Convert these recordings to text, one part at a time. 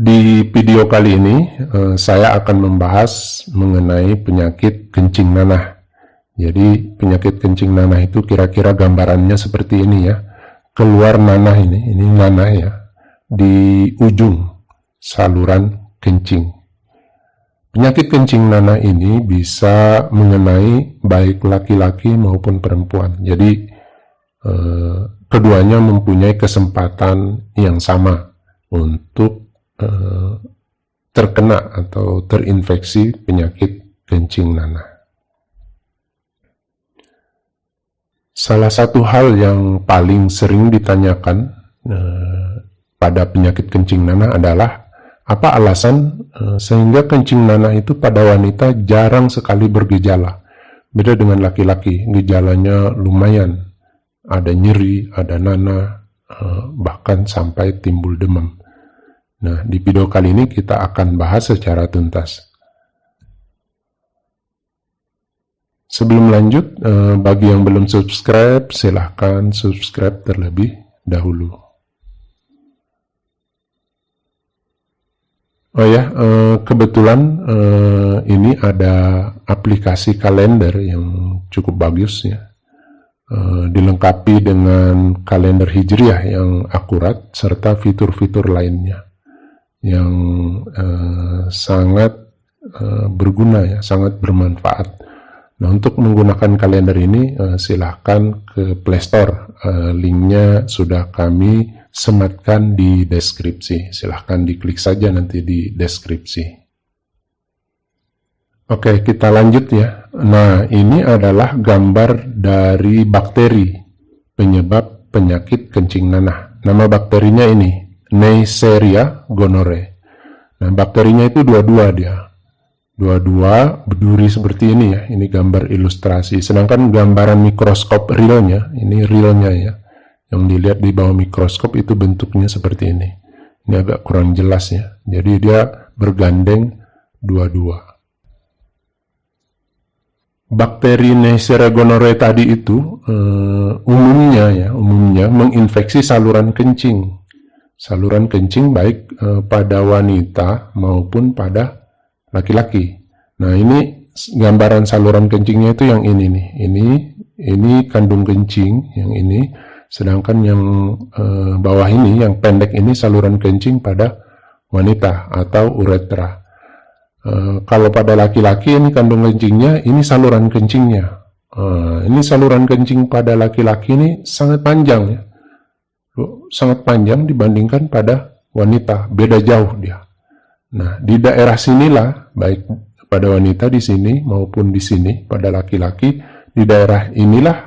Di video kali ini saya akan membahas mengenai penyakit kencing nanah. Jadi penyakit kencing nanah itu kira-kira gambarannya seperti ini ya. Keluar nanah ini nanah ya, di ujung saluran kencing. Penyakit kencing nanah ini bisa mengenai baik laki-laki maupun perempuan. Jadi keduanya mempunyai kesempatan yang sama untuk terkena atau terinfeksi penyakit kencing nanah. Salah satu hal yang paling sering ditanyakan pada penyakit kencing nanah adalah apa alasan sehingga kencing nanah itu pada wanita jarang sekali bergejala. Beda dengan laki-laki, gejalanya lumayan, ada nyeri, ada nanah, bahkan sampai timbul demam. Nah, di video kali ini kita akan bahas secara tuntas. Sebelum lanjut, bagi yang belum subscribe, silahkan subscribe terlebih dahulu. Oh ya, kebetulan ini ada aplikasi kalender yang cukup bagus ya. Dilengkapi dengan kalender hijriah yang akurat serta fitur-fitur lainnya yang sangat berguna ya, sangat bermanfaat. Nah, untuk menggunakan kalender ini silahkan ke Play Store. Linknya sudah kami sematkan di deskripsi. Silahkan diklik saja nanti di deskripsi. Oke, kita lanjut ya. Nah, ini adalah gambar dari bakteri penyebab penyakit kencing nanah. Nama bakterinya ini Neisseria gonorrhoeae. Nah, bakterinya itu dua-dua dia. Dua-dua berduri seperti ini ya. Ini gambar ilustrasi. Sedangkan gambaran mikroskop realnya, ini realnya ya. Yang dilihat di bawah mikroskop itu bentuknya seperti ini. Ini agak kurang jelas ya. Jadi dia bergandeng dua-dua. Bakteri Neisseria gonorrhoeae tadi itu umumnya menginfeksi saluran kencing. Saluran kencing baik pada wanita maupun pada laki-laki. Nah, ini gambaran saluran kencingnya itu yang ini nih. Ini kandung kencing yang ini. Sedangkan yang bawah ini, yang pendek ini saluran kencing pada wanita atau uretra. Kalau pada laki-laki ini kandung kencingnya, ini saluran kencingnya. Ini saluran kencing pada laki-laki ini sangat panjang ya. Sangat panjang dibandingkan pada wanita, beda jauh dia. Nah, di daerah sinilah, baik pada wanita di sini maupun di sini pada laki-laki, di daerah inilah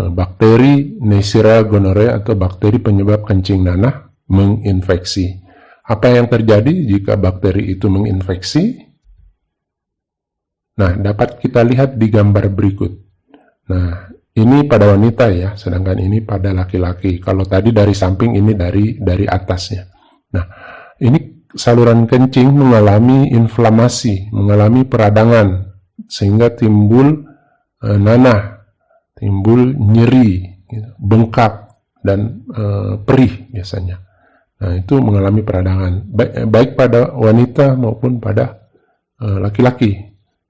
bakteri Neisseria gonorrhoeae atau bakteri penyebab kencing nanah menginfeksi. Apa yang terjadi jika bakteri itu menginfeksi? Nah, dapat kita lihat di gambar berikut. Nah, ini pada wanita ya, sedangkan ini pada laki-laki. Kalau tadi dari samping, ini dari atasnya. Nah, ini saluran kencing mengalami inflamasi, mengalami peradangan, sehingga timbul nanah, timbul nyeri, bengkak, dan perih biasanya. Nah, itu mengalami peradangan, baik pada wanita maupun pada laki-laki.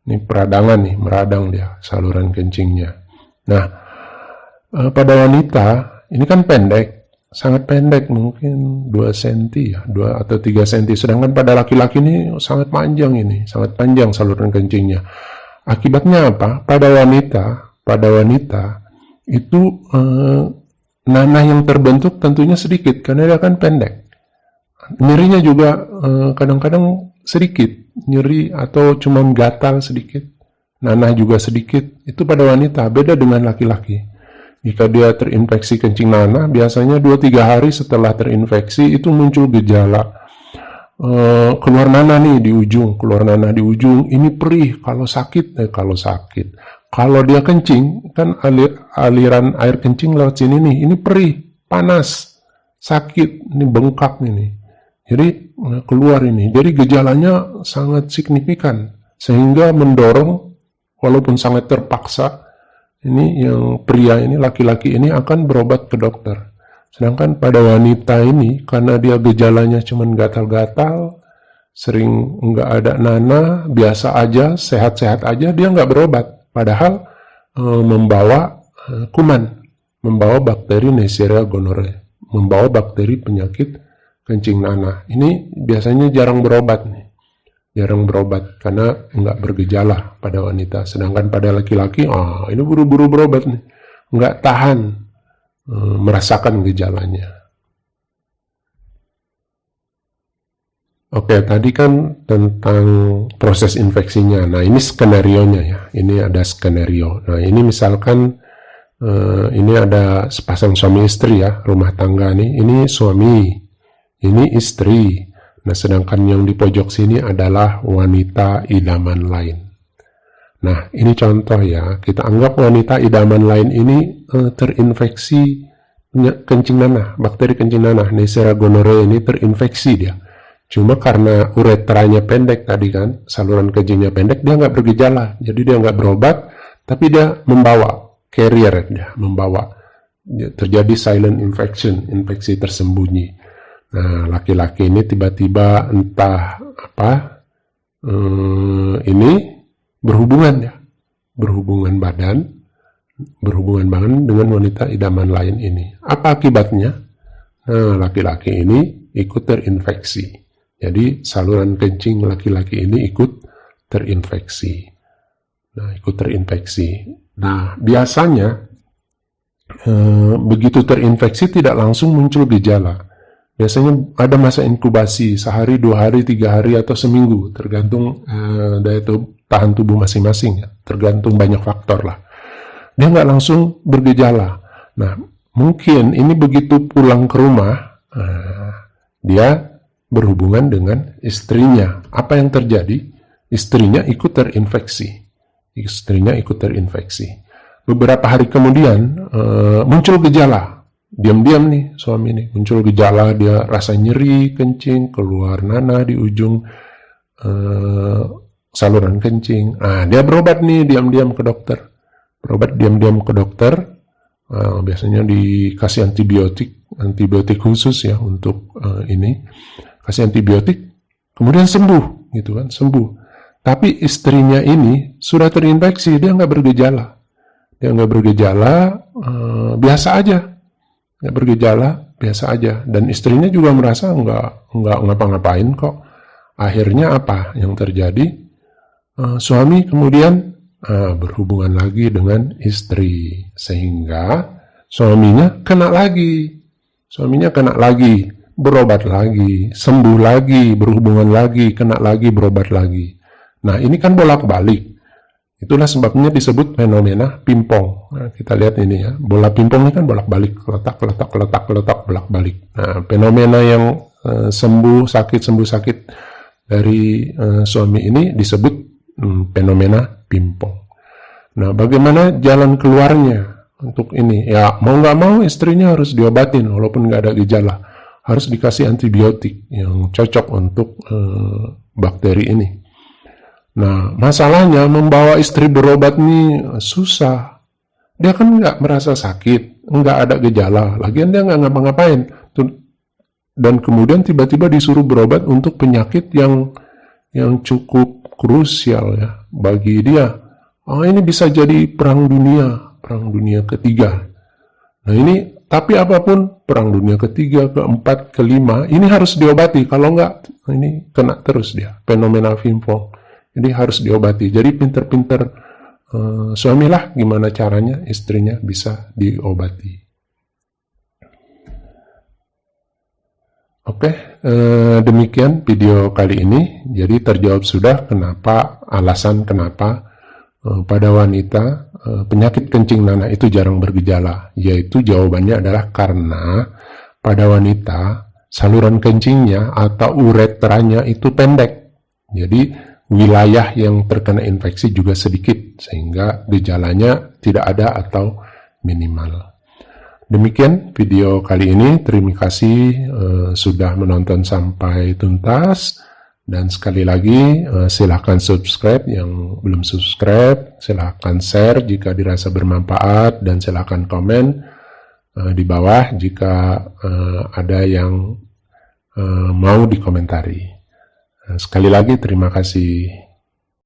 Ini peradangan nih, meradang dia saluran kencingnya. Nah, pada wanita ini kan pendek, sangat pendek, mungkin 2 cm ya, 2 atau 3 cm. Sedangkan pada laki-laki ini sangat panjang ini, sangat panjang saluran kencingnya. Akibatnya apa? Pada wanita itu nanah yang terbentuk tentunya sedikit karena dia kan pendek. Nyerinya juga kadang-kadang sedikit, nyeri atau cuma gatal sedikit. Nanah juga sedikit, itu pada wanita, beda dengan laki-laki. Jika dia terinfeksi kencing nanah, biasanya 2-3 hari setelah terinfeksi itu muncul gejala. Keluar nanah nih di ujung, ini perih, kalau sakit. Kalau dia kencing, kan aliran air kencing lewat sini nih, ini perih, panas, sakit, ini bengkak ini. Jadi keluar ini, jadi gejalanya sangat signifikan, sehingga mendorong walaupun sangat terpaksa, ini yang pria ini, laki-laki ini akan berobat ke dokter. Sedangkan pada wanita ini, karena dia gejalanya cuma gatal-gatal, sering nggak ada nanah, biasa aja, sehat-sehat aja, dia nggak berobat. Padahal membawa kuman, membawa bakteri Neisseria gonorrhoeae, membawa bakteri penyakit kencing nanah. Ini biasanya jarang berobat nih. Jarang berobat karena nggak bergejala pada wanita. Sedangkan pada laki-laki, ini buru-buru berobat nih. Nggak tahan merasakan gejalanya. Oke, tadi kan tentang proses infeksinya. Nah, ini skenarionya ya. Ini ada skenario. Nah, ini misalkan ini ada sepasang suami istri ya, rumah tangga nih. Ini suami, ini istri. Nah, sedangkan yang di pojok sini adalah wanita idaman lain. Nah, ini contoh ya. Kita anggap wanita idaman lain ini terinfeksi kencing nanah, bakteri kencing nanah, Neisseria gonorrhoeae ini terinfeksi dia. Cuma karena uretranya pendek tadi kan, saluran kencingnya pendek, dia nggak bergejala. Jadi dia nggak berobat, tapi dia membawa carrier, dia membawa. Terjadi silent infection, infeksi tersembunyi. Nah, laki-laki ini tiba-tiba entah apa, ini berhubungan ya, berhubungan badan dengan wanita idaman lain ini. Apa akibatnya? Nah, laki-laki ini ikut terinfeksi. Jadi saluran kencing laki-laki ini ikut terinfeksi. Nah, biasanya begitu terinfeksi tidak langsung muncul gejala. Biasanya ada masa inkubasi, sehari, 2 hari, 3 hari, atau seminggu, tergantung daya tahan tubuh masing-masing, ya. Tergantung banyak faktor lah. Dia nggak langsung bergejala. Nah, mungkin ini begitu pulang ke rumah, dia berhubungan dengan istrinya. Apa yang terjadi? Istrinya ikut terinfeksi. Beberapa hari kemudian muncul gejala. Diam-diam nih suami nih muncul gejala, dia rasa nyeri kencing, keluar nanah di ujung saluran kencing. Dia berobat nih diam-diam ke dokter. Biasanya dikasih antibiotik khusus ya untuk ini. Kasih antibiotik, kemudian sembuh gitu kan, sembuh. Tapi istrinya ini sudah terinfeksi, dia nggak bergejala. Biasa aja. Dan istrinya juga merasa nggak ngapa-ngapain kok. Akhirnya apa yang terjadi? Suami kemudian berhubungan lagi dengan istri, sehingga suaminya kena lagi, berobat lagi, sembuh lagi, berhubungan lagi, kena lagi, berobat lagi. Nah, ini kan bolak-balik. Itulah sebabnya disebut fenomena pingpong. Nah, kita lihat ini ya, bola pingpong ini kan bolak-balik, letak, bolak-balik. Nah, fenomena yang sembuh sakit dari suami ini disebut fenomena pingpong. Nah, bagaimana jalan keluarnya untuk ini? Ya, mau nggak mau istrinya harus diobatin walaupun nggak ada gejala. Harus dikasih antibiotik yang cocok untuk bakteri ini. Nah, masalahnya membawa istri berobat nih susah. Dia kan nggak merasa sakit, nggak ada gejala. Lagian dia nggak ngapa-ngapain. Dan kemudian tiba-tiba disuruh berobat untuk penyakit yang cukup krusial ya bagi dia. Ini bisa jadi perang dunia ketiga. Nah ini, tapi apapun, perang dunia ketiga, keempat, kelima, ini harus diobati. Kalau enggak, ini kena terus dia, fenomena pingpong. Jadi harus diobati. Jadi pinter-pinter suamilah gimana caranya istrinya bisa diobati. Oke, demikian video kali ini. Jadi terjawab sudah alasan kenapa pada wanita penyakit kencing nanah itu jarang bergejala. Yaitu jawabannya adalah karena pada wanita saluran kencingnya atau uretranya itu pendek. Jadi wilayah yang terkena infeksi juga sedikit, sehingga gejalanya tidak ada atau minimal. Demikian video kali ini. Terima kasih sudah menonton sampai tuntas. Dan sekali lagi, silahkan subscribe yang belum subscribe. Silahkan share jika dirasa bermanfaat. Dan silahkan komen di bawah jika ada yang mau dikomentari. Sekali lagi terima kasih.